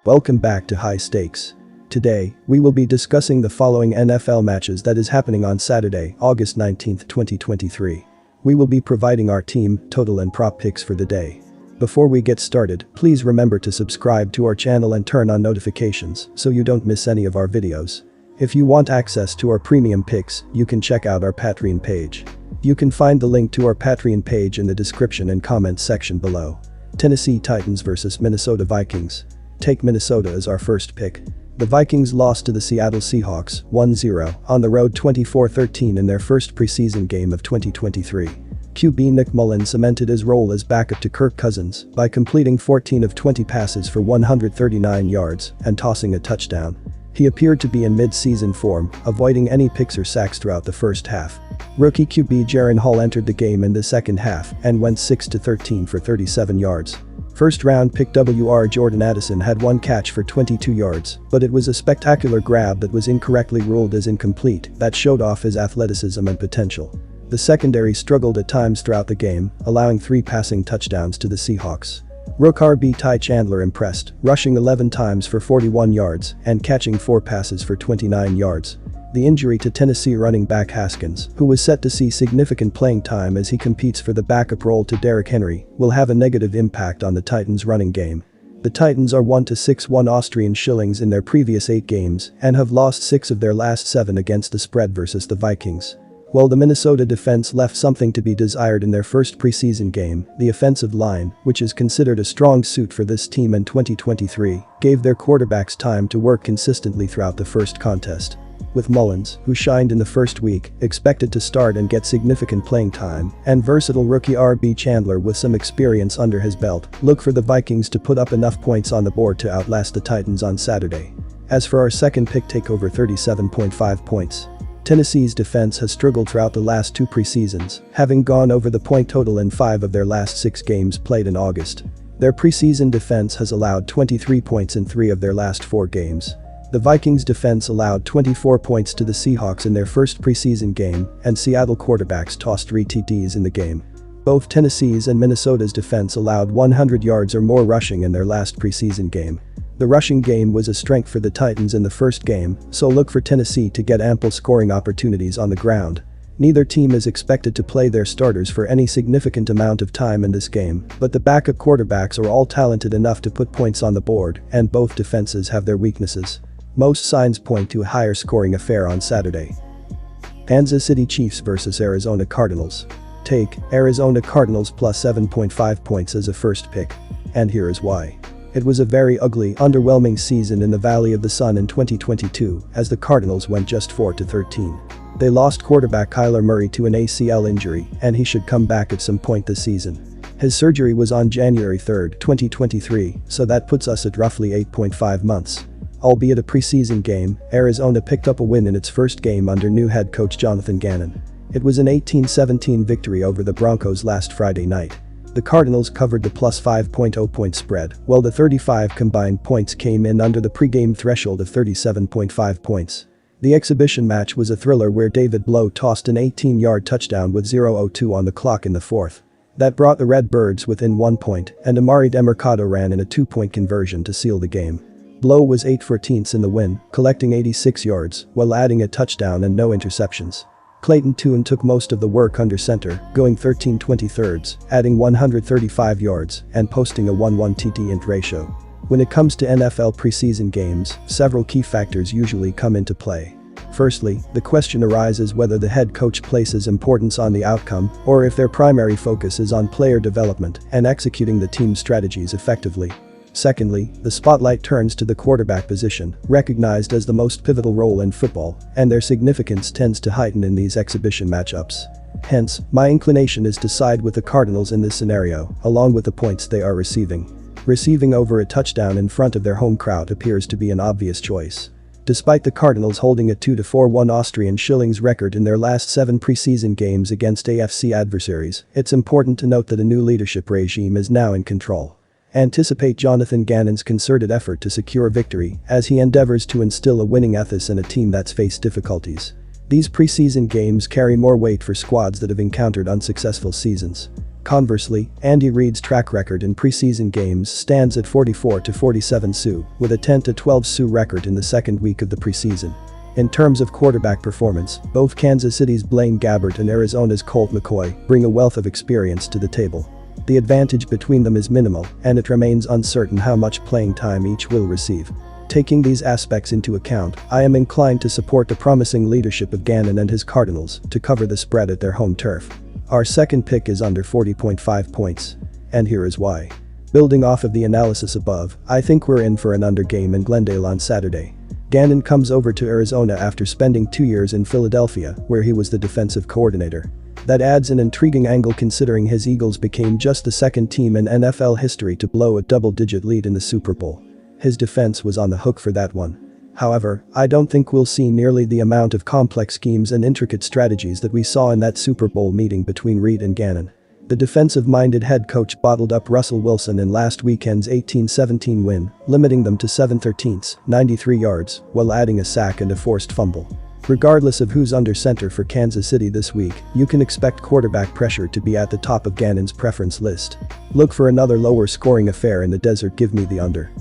Welcome back to High Stakes. Today, we will be discussing the following NFL matches that is happening on Saturday, August 19, 2023. We will be providing our team, total and prop picks for the day. Before we get started, please remember to subscribe to our channel and turn on notifications so you don't miss any of our videos. If you want access to our premium picks, you can check out our Patreon page. You can find the link to our Patreon page in the description and comments section below. Tennessee Titans vs Minnesota Vikings. Take Minnesota as our first pick. The Vikings lost to the Seattle Seahawks 1-0 on the road 24-13 in their first preseason game of 2023. QB Nick Mullins cemented his role as backup to Kirk Cousins by completing 14 of 20 passes for 139 yards and tossing a touchdown. He appeared to be in mid-season form, avoiding any picks or sacks throughout the first half. Rookie QB Jaren Hall entered the game in the second half and went 6-13 for 37 yards. First-round pick W.R. Jordan Addison had one catch for 22 yards, but it was a spectacular grab that was incorrectly ruled as incomplete that showed off his athleticism and potential. The secondary struggled at times throughout the game, allowing 3 passing touchdowns to the Seahawks. Rook RB Ty Chandler impressed, rushing 11 times for 41 yards and catching 4 passes for 29 yards. The injury to Tennessee running back Haskins, who was set to see significant playing time as he competes for the backup role to Derrick Henry, will have a negative impact on the Titans' running game. The Titans are 1-6-1 Austrian shillings in their previous 8 games and have lost 6 of their last 7 against the spread versus the Vikings. While the Minnesota defense left something to be desired in their first preseason game, the offensive line, which is considered a strong suit for this team in 2023, gave their quarterbacks time to work consistently throughout the first contest. With Mullins, who shined in the first week, expected to start and get significant playing time, and versatile rookie RB Chandler with some experience under his belt, look for the Vikings to put up enough points on the board to outlast the Titans on Saturday. As for our second pick, take over 37.5 points. Tennessee's defense has struggled throughout the last 2 preseasons, having gone over the point total in 5 of their last 6 games played in August. Their preseason defense has allowed 23 points in 3 of their last 4 games. The Vikings defense allowed 24 points to the Seahawks in their first preseason game, and Seattle quarterbacks tossed 3 TDs in the game. Both Tennessee's and Minnesota's defense allowed 100 yards or more rushing in their last preseason game. The rushing game was a strength for the Titans in the first game, so look for Tennessee to get ample scoring opportunities on the ground. Neither team is expected to play their starters for any significant amount of time in this game, but the backup quarterbacks are all talented enough to put points on the board, and both defenses have their weaknesses. Most signs point to a higher scoring affair on Saturday. Kansas City Chiefs vs Arizona Cardinals. Take Arizona Cardinals plus 7.5 points as a first pick. And here is why. It was a very ugly, underwhelming season in the Valley of the Sun in 2022 as the Cardinals went just 4-13. They lost quarterback Kyler Murray to an ACL injury, and he should come back at some point this season. His surgery was on January 3, 2023, so that puts us at roughly 8.5 months. Albeit a preseason game, Arizona picked up a win in its first game under new head coach Jonathan Gannon. It was an 18-17 victory over the Broncos last Friday night. The Cardinals covered the plus 5.0 point spread, while the 35 combined points came in under the pregame threshold of 37.5 points. The exhibition match was a thriller where David Blough tossed an 18-yard touchdown with 0:02 on the clock in the fourth. That brought the Redbirds within 1 point, and Amari DeMercado ran in a 2-point conversion to seal the game. Blough was 8-for-10 in the win, collecting 86 yards while adding a touchdown and no interceptions. Clayton Tune took most of the work under center, going 13/23, adding 135 yards and posting a 1-1 TD int ratio. When it comes to NFL preseason games, several key factors usually come into play. Firstly, the question arises whether the head coach places importance on the outcome or if their primary focus is on player development and executing the team's strategies effectively. Secondly, the spotlight turns to the quarterback position, recognized as the most pivotal role in football, and their significance tends to heighten in these exhibition matchups. Hence, my inclination is to side with the Cardinals in this scenario, along with the points they are receiving. Receiving over a touchdown in front of their home crowd appears to be an obvious choice. Despite the Cardinals holding a 2-4-1 Austrian shillings record in their last 7 preseason games against AFC adversaries, it's important to note that a new leadership regime is now in control. Anticipate Jonathan Gannon's concerted effort to secure victory as he endeavors to instill a winning ethos in a team that's faced difficulties. These preseason games carry more weight for squads that have encountered unsuccessful seasons. Conversely, Andy Reid's track record in preseason games stands at 44-47 SU, with a 10-12 SU record in the second week of the preseason. In terms of quarterback performance, both Kansas City's Blaine Gabbert and Arizona's Colt McCoy bring a wealth of experience to the table. The advantage between them is minimal, and it remains uncertain how much playing time each will receive. Taking these aspects into account, I am inclined to support the promising leadership of Gannon and his Cardinals to cover the spread at their home turf. Our second pick is under 40.5 points. And here is why. Building off of the analysis above, I think we're in for an under game in Glendale on Saturday. Gannon comes over to Arizona after spending 2 years in Philadelphia, where he was the defensive coordinator. That adds an intriguing angle considering his Eagles became just the second team in NFL history to blow a double-digit lead in the Super Bowl. His defense was on the hook for that one. However, I don't think we'll see nearly the amount of complex schemes and intricate strategies that we saw in that Super Bowl meeting between Reid and Gannon. The defensive-minded head coach bottled up Russell Wilson in last weekend's 18-17 win, limiting them to 7/13, 93 yards, while adding a sack and a forced fumble. Regardless of who's under center for Kansas City this week, you can expect quarterback pressure to be at the top of Gannon's preference list. Look for another lower-scoring affair in the desert. Give me the under.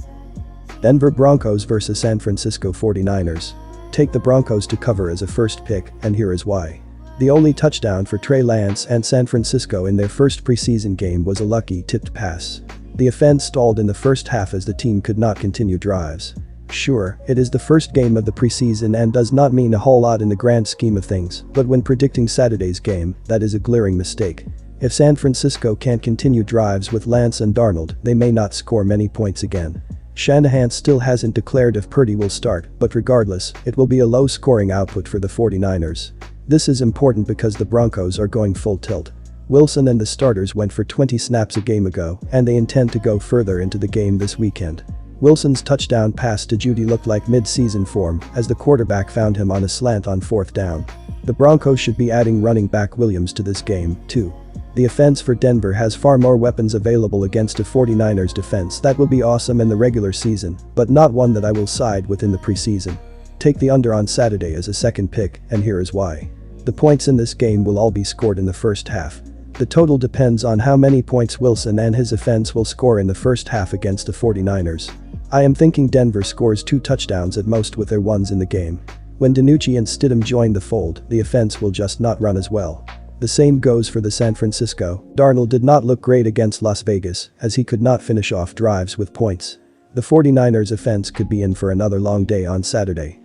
Denver Broncos vs San Francisco 49ers. Take the Broncos to cover as a first pick, and here is why. The only touchdown for Trey Lance and San Francisco in their first preseason game was a lucky tipped pass. The offense stalled in the first half as the team could not continue drives. Sure, it is the first game of the preseason and does not mean a whole lot in the grand scheme of things, but when predicting Saturday's game, that is a glaring mistake. If San Francisco can't continue drives with Lance and Darnold, they may not score many points again. Shanahan still hasn't declared if Purdy will start, but regardless, it will be a low-scoring output for the 49ers. This is important because the Broncos are going full tilt. Wilson and the starters went for 20 snaps a game ago, and they intend to go further into the game this weekend. Wilson's touchdown pass to Jeudy looked like mid-season form as the quarterback found him on a slant on fourth down. The Broncos should be adding running back Williams to this game, too. The offense for Denver has far more weapons available against a 49ers defense that will be awesome in the regular season, but not one that I will side with in the preseason. Take the under on Saturday as a second pick, and here is why. The points in this game will all be scored in the first half. The total depends on how many points Wilson and his offense will score in the first half against the 49ers. I am thinking Denver scores 2 touchdowns at most with their ones in the game. When DiNucci and Stidham join the fold, the offense will just not run as well. The same goes for the San Francisco. Darnold did not look great against Las Vegas, as he could not finish off drives with points. The 49ers offense could be in for another long day on Saturday.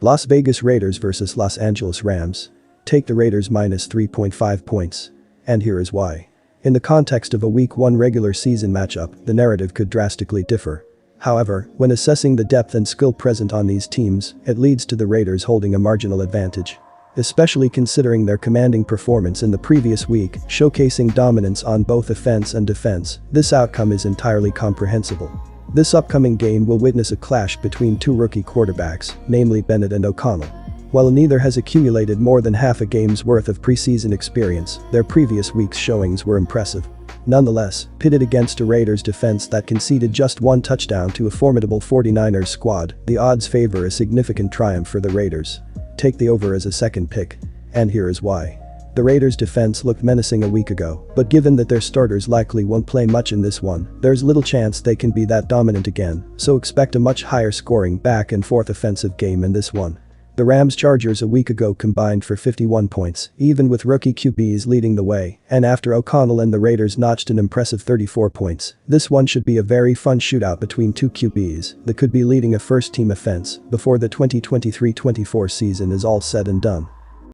Las Vegas Raiders vs Los Angeles Rams. Take the Raiders minus 3.5 points. And here is why. In the context of a Week 1 regular season matchup, the narrative could drastically differ. However, when assessing the depth and skill present on these teams, it leads to the Raiders holding a marginal advantage. Especially considering their commanding performance in the previous week, showcasing dominance on both offense and defense, this outcome is entirely comprehensible. This upcoming game will witness a clash between 2 rookie quarterbacks, namely Bennett and O'Connell. While neither has accumulated more than half a game's worth of preseason experience, their previous week's showings were impressive. Nonetheless, pitted against a Raiders defense that conceded just 1 touchdown to a formidable 49ers squad, the odds favor a significant triumph for the Raiders. Take the over as a second pick. And here is why. The Raiders' defense looked menacing a week ago, but given that their starters likely won't play much in this one, there's little chance they can be that dominant again, so expect a much higher scoring back and forth offensive game in this one. The Rams-Chargers a week ago combined for 51 points, even with rookie QBs leading the way, and after O'Connell and the Raiders notched an impressive 34 points, this one should be a very fun shootout between 2 QBs that could be leading a first-team offense before the 2023-24 season is all said and done.